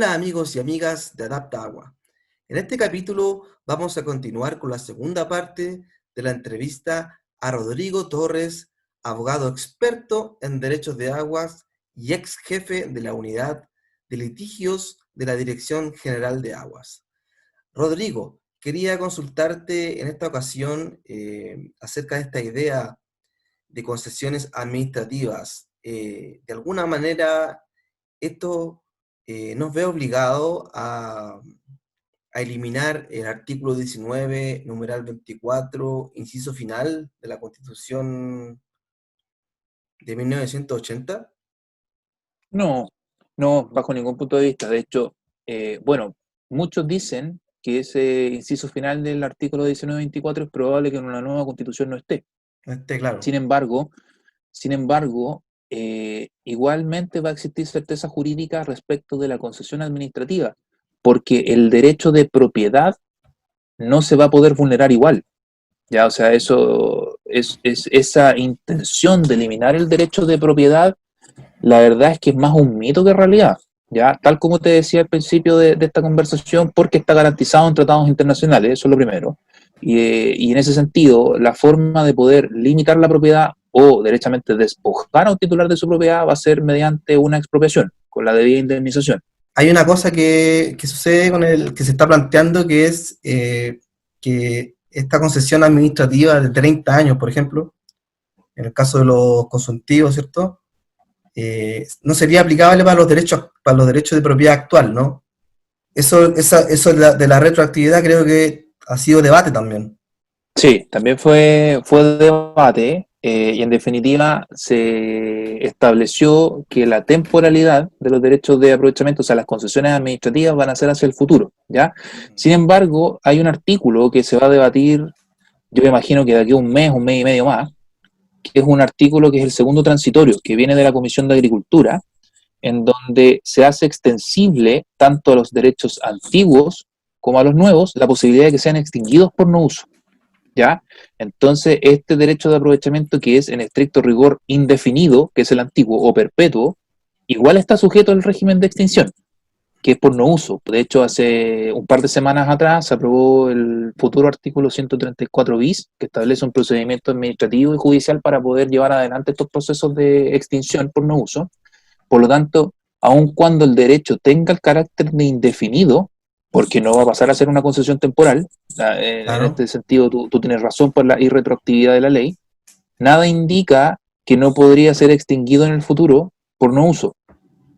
Hola amigos y amigas de Adapta Agua. En este capítulo vamos a continuar con la segunda parte de la entrevista a Rodrigo Torres, abogado experto en derechos de aguas y ex jefe de la unidad de litigios de la Dirección General de Aguas. Rodrigo, quería consultarte en esta ocasión acerca de esta idea de concesiones administrativas. De alguna manera, esto nos ve obligado a eliminar el artículo 19, numeral 24, inciso final de la Constitución de 1980. No, no, bajo ningún punto de vista. De hecho, bueno, muchos dicen que ese inciso final del artículo 1924 es probable que en una nueva constitución no esté. Claro. Sin embargo, igualmente va a existir certeza jurídica respecto de la concesión administrativa, porque el derecho de propiedad no se va a poder vulnerar igual. Ya, o sea, eso es esa intención de eliminar el derecho de propiedad. La verdad es que es más un mito que realidad, ¿ya? Tal como te decía al principio de esta conversación, porque está garantizado en tratados internacionales, eso es lo primero. Y en ese sentido, la forma de poder limitar la propiedad o derechamente despojar a un titular de su propiedad va a ser mediante una expropiación, con la debida indemnización. Hay una cosa que sucede con el que se está planteando, que es que esta concesión administrativa de 30 años, por ejemplo, en el caso de los consultivos, ¿cierto? No sería aplicable para los derechos de propiedad actual, ¿no? Eso de la retroactividad creo que ha sido debate también. Sí, también fue debate y en definitiva se estableció que la temporalidad de los derechos de aprovechamiento, o sea, las concesiones administrativas van a ser hacia el futuro, ¿ya? Sin embargo, hay un artículo que se va a debatir, yo me imagino que de aquí a un mes y medio más, que es un artículo que es el segundo transitorio, que viene de la Comisión de Agricultura, en donde se hace extensible tanto a los derechos antiguos como a los nuevos la posibilidad de que sean extinguidos por no uso. ¿Ya? Entonces, este derecho de aprovechamiento que es en estricto rigor indefinido, que es el antiguo o perpetuo, igual está sujeto al régimen de extinción, que es por no uso. De hecho, hace un par de semanas atrás se aprobó el futuro artículo 134 bis, que establece un procedimiento administrativo y judicial para poder llevar adelante estos procesos de extinción por no uso. Por lo tanto, aun cuando el derecho tenga el carácter de indefinido, porque no va a pasar a ser una concesión temporal, en Claro. este sentido tú tienes razón por la irretroactividad de la ley, nada indica que no podría ser extinguido en el futuro por no uso.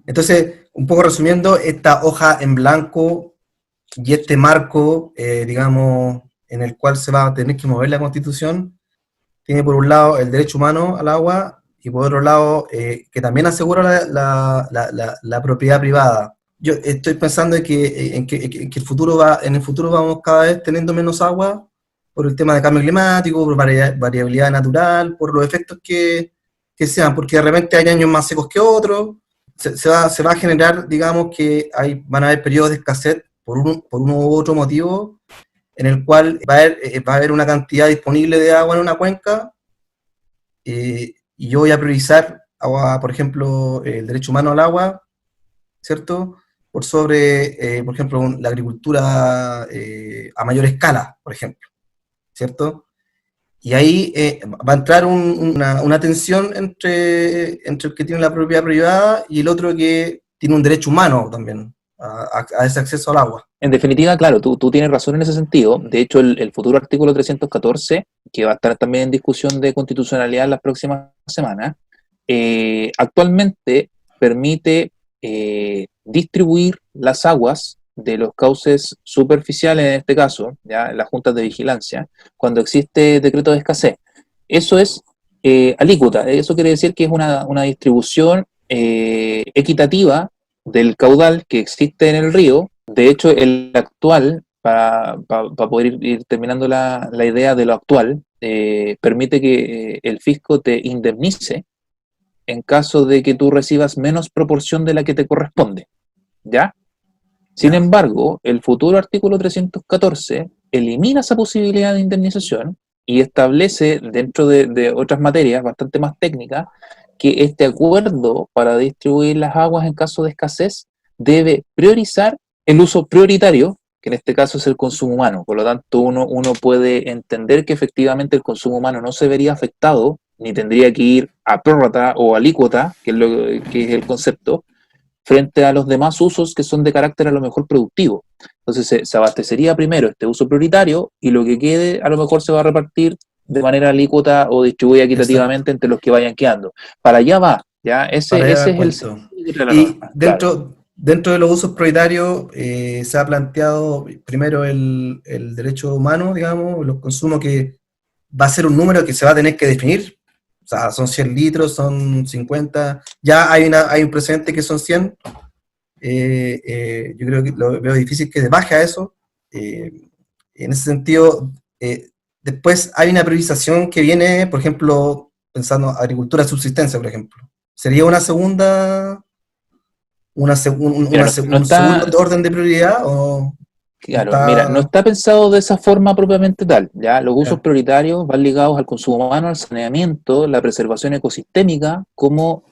Entonces, un poco resumiendo, esta hoja en blanco y este marco, digamos, en el cual se va a tener que mover la Constitución, tiene por un lado el derecho humano al agua y por otro lado que también asegura la propiedad privada. Yo estoy pensando en que en el futuro vamos cada vez teniendo menos agua por el tema de cambio climático, por variabilidad natural, por los efectos que sean, porque de repente hay años más secos que otros, se va a generar, digamos, que van a haber periodos de escasez por uno u otro motivo, en el cual va a haber una cantidad disponible de agua en una cuenca, y yo voy a priorizar, agua, por ejemplo, el derecho humano al agua, ¿cierto? Por sobre, por ejemplo, la agricultura a mayor escala, por ejemplo, ¿cierto? Y ahí va a entrar una tensión entre el que tiene la propiedad privada y el otro que tiene un derecho humano también a ese acceso al agua. En definitiva, claro, tú tienes razón en ese sentido. De hecho, el futuro artículo 314, que va a estar también en discusión de constitucionalidad en las próximas semanas, actualmente permite distribuir las aguas de los cauces superficiales, en este caso, ya las juntas de vigilancia, cuando existe decreto de escasez. Eso es alícuota, eso quiere decir que es una distribución equitativa del caudal que existe en el río. De hecho, el actual, para poder ir terminando la idea de lo actual, permite que el fisco te indemnice en caso de que tú recibas menos proporción de la que te corresponde, ¿ya? Sin ¿Ya? embargo, el futuro artículo 314 elimina esa posibilidad de indemnización y establece, dentro de otras materias bastante más técnicas, que este acuerdo para distribuir las aguas en caso de escasez debe priorizar el uso prioritario, que en este caso es el consumo humano. Por lo tanto, uno puede entender que efectivamente el consumo humano no se vería afectado, ni tendría que ir a prórrata o alícuota, que es el concepto, frente a los demás usos que son de carácter a lo mejor productivo. Entonces se abastecería primero este uso prioritario y lo que quede a lo mejor se va a repartir de manera alícuota o distribuida Exacto. equitativamente entre los que vayan quedando. Para allá va, ¿ya? Para Ese allá es va el el cuento. sentido de la Y norma, claro. dentro de los usos prioritarios se ha planteado primero el derecho humano, digamos, los consumos que va a ser un número que se va a tener que definir. O sea, son 100 litros, son 50. Ya hay un precedente que son 100. Yo creo que lo veo difícil que baje a eso. Eh, en ese sentido, después hay una priorización que viene, por ejemplo, pensando agricultura de subsistencia, por ejemplo. ¿Sería una segunda, Mira, no un segundo está, orden de prioridad o claro, mira, no está... está pensado de esa forma propiamente tal, ¿ya? Los usos Ya, prioritarios van ligados al consumo humano, al saneamiento, la preservación ecosistémica como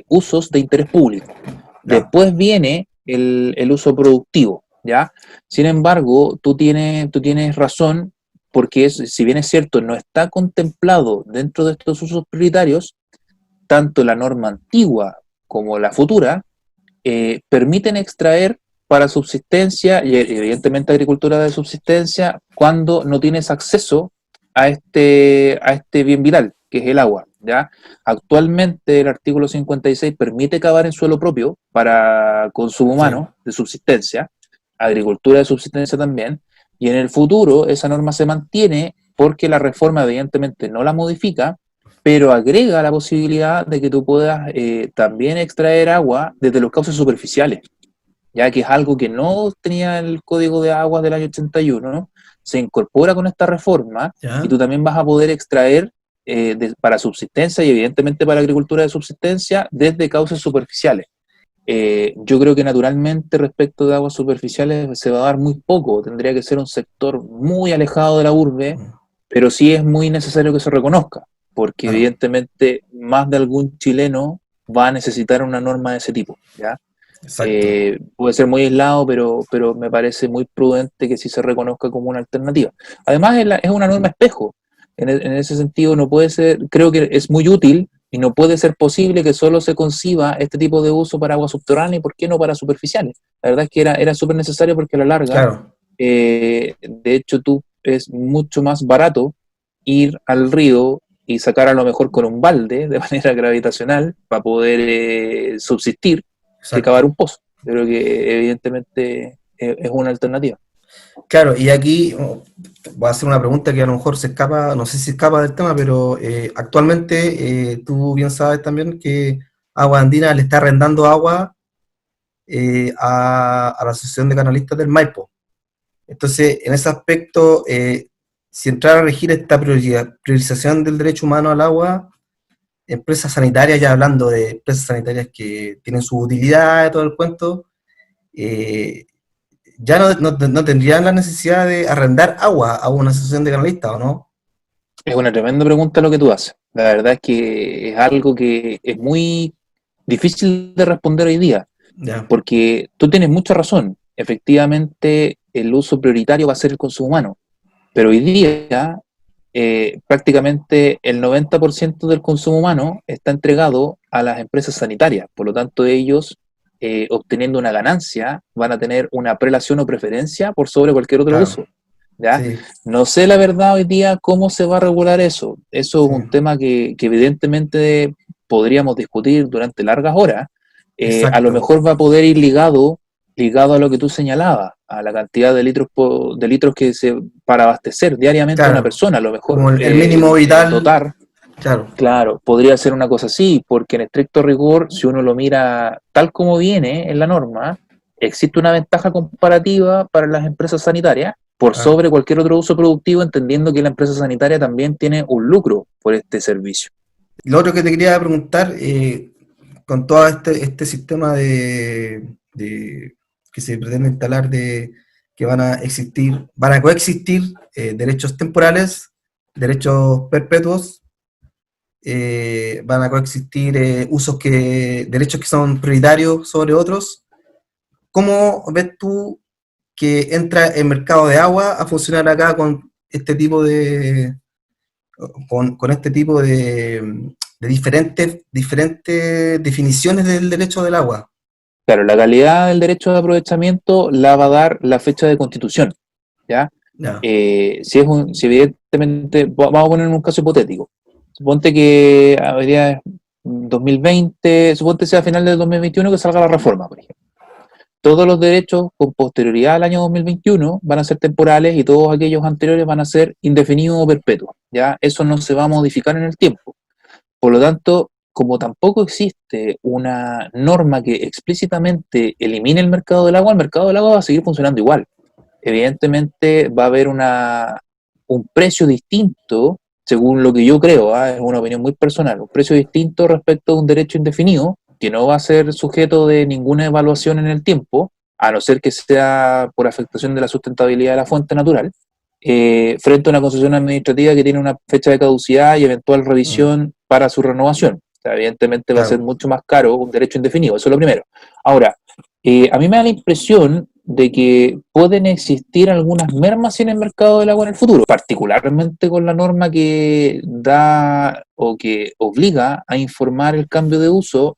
usos de interés público. ya, Después viene el uso productivo, ¿ya? Sin embargo, tú tienes razón, porque si bien es cierto, no está contemplado dentro de estos usos prioritarios, tanto la norma antigua como la futura permiten extraer para subsistencia y evidentemente agricultura de subsistencia cuando no tienes acceso a este bien vital, que es el agua. ¿Ya? Actualmente el artículo 56 permite cavar en suelo propio para consumo sí, humano de subsistencia, agricultura de subsistencia también, y en el futuro esa norma se mantiene porque la reforma evidentemente no la modifica, pero agrega la posibilidad de que tú puedas también extraer agua desde los cauces superficiales, ya que es algo que no tenía el Código de Aguas del año 81, ¿no? Se incorpora con esta reforma y ya, tú también vas a poder extraer para subsistencia y evidentemente para agricultura de subsistencia desde cauces superficiales. Yo creo que naturalmente respecto de aguas superficiales se va a dar muy poco, tendría que ser un sector muy alejado de la urbe, mm, pero sí es muy necesario que se reconozca, porque claro, evidentemente más de algún chileno va a necesitar una norma de ese tipo, ¿ya? exacto. Puede ser muy aislado, pero me parece muy prudente que sí se reconozca como una alternativa. Además, es una norma espejo. En ese sentido, no puede ser, creo que es muy útil y no puede ser posible que solo se conciba este tipo de uso para agua subterránea y por qué no para superficiales. La verdad es que era súper necesario porque a la larga, Claro, de hecho, tú es mucho más barato ir al río y sacar a lo mejor con un balde de manera gravitacional para poder subsistir que cavar exacto. un pozo. Yo creo que evidentemente es una alternativa. Claro, y aquí voy a hacer una pregunta que a lo mejor se escapa, no sé si escapa del tema, pero actualmente tú bien sabes también que Agua Andina le está arrendando agua a la Asociación de Canalistas del Maipo. Entonces, en ese aspecto, si entrara a regir esta priorización del derecho humano al agua, empresas sanitarias, ya hablando de empresas sanitarias que tienen su utilidad y todo el cuento, eh, ya no tendrían la necesidad de arrendar agua a una asociación de canalistas, ¿o no? Es una tremenda pregunta lo que tú haces. La verdad es que es algo que es muy difícil de responder hoy día, Ya, porque tú tienes mucha razón. Efectivamente, el uso prioritario va a ser el consumo humano, pero hoy día prácticamente el 90% del consumo humano está entregado a las empresas sanitarias. Por lo tanto, ellos, obteniendo una ganancia, van a tener una prelación o preferencia por sobre cualquier otro claro, uso. ¿Ya? sí, No sé la verdad hoy día cómo se va a regular eso. Eso es sí, un tema que evidentemente podríamos discutir durante largas horas. A lo exacto. mejor va a poder ir ligado a lo que tú señalabas, a la cantidad de litros, de litros que se para abastecer diariamente a una Claro, persona, a lo como mejor el mínimo vital, dotar, claro, claro, podría ser una cosa así, porque en estricto rigor, si uno lo mira tal como viene en la norma, existe una ventaja comparativa para las empresas sanitarias por claro. sobre cualquier otro uso productivo, entendiendo que la empresa sanitaria también tiene un lucro por este servicio. Lo otro que te quería preguntar, con todo este sistema que se pretende instalar de que van a coexistir derechos temporales, derechos perpetuos, van a coexistir derechos que son prioritarios sobre otros. ¿cómo ves tú que entra el mercado de agua a funcionar acá con este tipo de, con este tipo de diferentes definiciones del derecho del agua? Claro, la calidad del derecho de aprovechamiento la va a dar la fecha de constitución, ¿ya? Ya, Si evidentemente, vamos a poner un caso hipotético. Suponte que habría 2020, suponte sea a final del 2021 que salga la reforma, por ejemplo. Todos los derechos con posterioridad al año 2021 van a ser temporales y todos aquellos anteriores van a ser indefinidos o perpetuos, ¿ya? Eso no se va a modificar en el tiempo. Por lo tanto, como tampoco existe una norma que explícitamente elimine el mercado del agua va a seguir funcionando igual. Evidentemente va a haber un precio distinto, según lo que yo creo, es una opinión muy personal, un precio distinto respecto a un derecho indefinido, que no va a ser sujeto de ninguna evaluación en el tiempo, a no ser que sea por afectación de la sustentabilidad de la fuente natural, frente a una concesión administrativa que tiene una fecha de caducidad y eventual revisión para su renovación. O sea, evidentemente va a ser claro. mucho más caro un derecho indefinido, eso es lo primero. Ahora, a mí me da la impresión de que pueden existir algunas mermas en el mercado del agua en el futuro, particularmente con la norma que da o que obliga a informar el cambio de uso,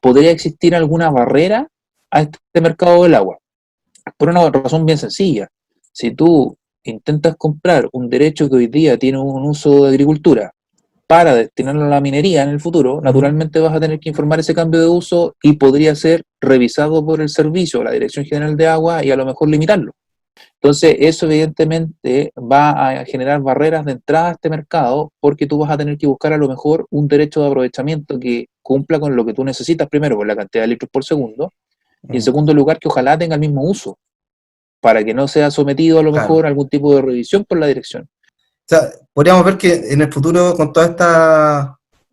podría existir alguna barrera a este mercado del agua. Por una razón bien sencilla. Si tú intentas comprar un derecho que hoy día tiene un uso de agricultura para destinarlo a la minería en el futuro, Ujú. naturalmente vas a tener que informar ese cambio de uso y podría ser revisado por el servicio, la Dirección General de Agua, y a lo mejor limitarlo. Entonces, eso evidentemente va a generar barreras de entrada a este mercado porque tú vas a tener que buscar a lo mejor un derecho de aprovechamiento que cumpla con lo que tú necesitas, primero, por la cantidad de litros por segundo, y en Mm, segundo lugar, que ojalá tenga el mismo uso, para que no sea sometido a lo claro. mejor a algún tipo de revisión por la dirección. O sea, podríamos ver que en el futuro, con todas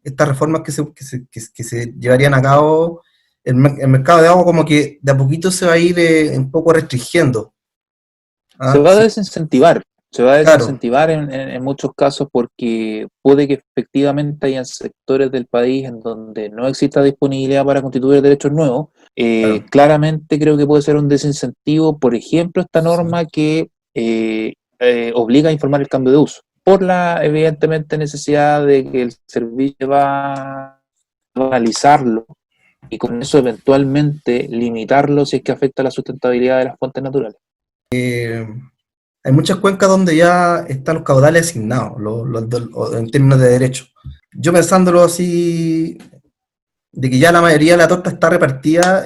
estas reformas que se llevarían a cabo, el mercado de agua como que de a poquito se va a ir un poco restringiendo. Se ¿Ah? va a Sí, desincentivar, se va a claro, desincentivar en muchos casos porque puede que efectivamente hayan sectores del país en donde no exista disponibilidad para constituir derechos nuevos. claro. Claramente creo que puede ser un desincentivo, por ejemplo, esta Sí. norma que obliga a informar el cambio de uso, por la evidentemente necesidad de que el servicio va a analizarlo y con eso eventualmente limitarlo si es que afecta la sustentabilidad de las fuentes naturales. Hay muchas cuencas donde ya están los caudales asignados, en términos de derecho. Yo pensándolo así, de que ya la mayoría de la torta está repartida,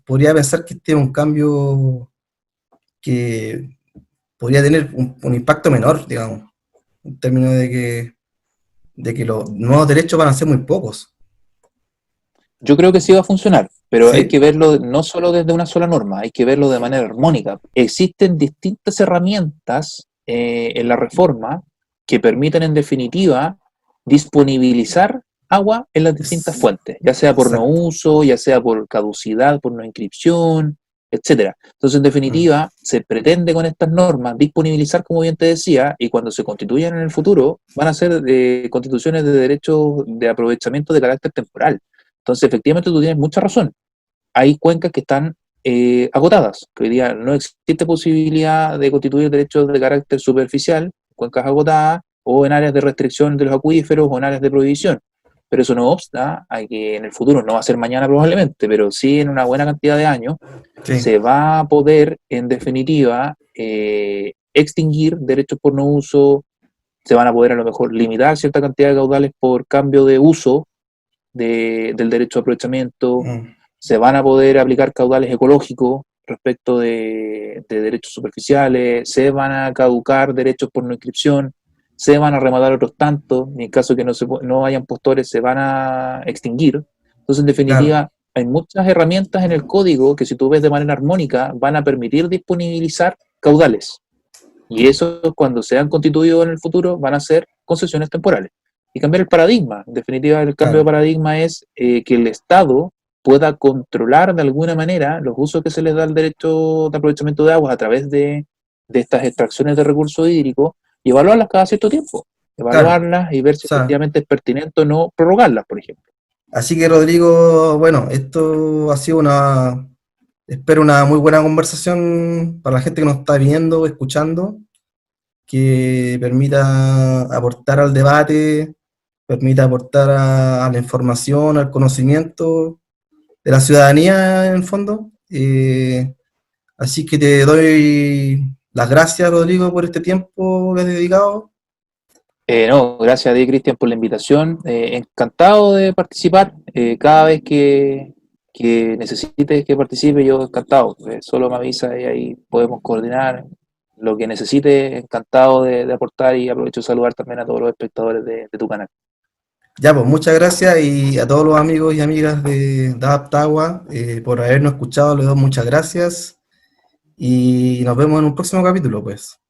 podría pensar que este es un cambio que podría tener un impacto menor, digamos, en términos de que los nuevos derechos van a ser muy pocos. Yo creo que sí va a funcionar, pero hay que ¿Sí? verlo no solo desde una sola norma, hay que verlo de manera armónica. Existen distintas herramientas en la reforma que permiten en definitiva disponibilizar agua en las distintas Es- fuentes, ya sea por no exacto. uso, ya sea por caducidad, por no inscripción, etcétera. Entonces, en Mm, definitiva, se pretende con estas normas disponibilizar, como bien te decía, y cuando se constituyan en el futuro, van a ser constituciones de derechos de aprovechamiento de carácter temporal. Entonces, efectivamente, tú tienes mucha razón. Hay cuencas que están agotadas, que hoy día no existe posibilidad de constituir derechos de carácter superficial, cuencas agotadas, o en áreas de restricción de los acuíferos o en áreas de prohibición. Pero eso no obsta a que en el futuro, no va a ser mañana probablemente, pero sí en una buena cantidad de años, sí, se va a poder, en definitiva, extinguir derechos por no uso, se van a poder a lo mejor limitar cierta cantidad de caudales por cambio de uso del derecho de aprovechamiento, mm, se van a poder aplicar caudales ecológicos respecto de derechos superficiales, se van a caducar derechos por no inscripción, se van a rematar otros tantos, y en caso de que no hayan postores se van a extinguir. Entonces, en claro, definitiva, hay muchas herramientas en el código que si tú ves de manera armónica van a permitir disponibilizar caudales. Y eso cuando sean constituidos en el futuro van a ser concesiones temporales. Y cambiar el paradigma. En definitiva, el cambio de claro. paradigma es que el Estado pueda controlar de alguna manera los usos que se les da al derecho de aprovechamiento de aguas a través de estas extracciones de recursos hídricos y evaluarlas cada cierto tiempo. Claro. O Evaluarlas y ver si sea, efectivamente es pertinente o no prorrogarlas, por ejemplo. así que Rodrigo, bueno, esto ha sido espero una muy buena conversación para la gente que nos está viendo, escuchando, que permita aportar al debate, permita aportar a la información, al conocimiento de la ciudadanía en el fondo. Así que te doy las gracias, Rodrigo, por este tiempo que has dedicado. No, gracias a ti, Cristian, por la invitación. Encantado de participar. Cada vez que necesites que participe, yo encantado. Solo me avisa y ahí podemos coordinar lo que necesite. Encantado de aportar y aprovecho de saludar también a todos los espectadores de tu canal. Ya, pues muchas gracias y a todos los amigos y amigas de Adaptagua por habernos escuchado, les doy muchas gracias y nos vemos en un próximo capítulo, pues.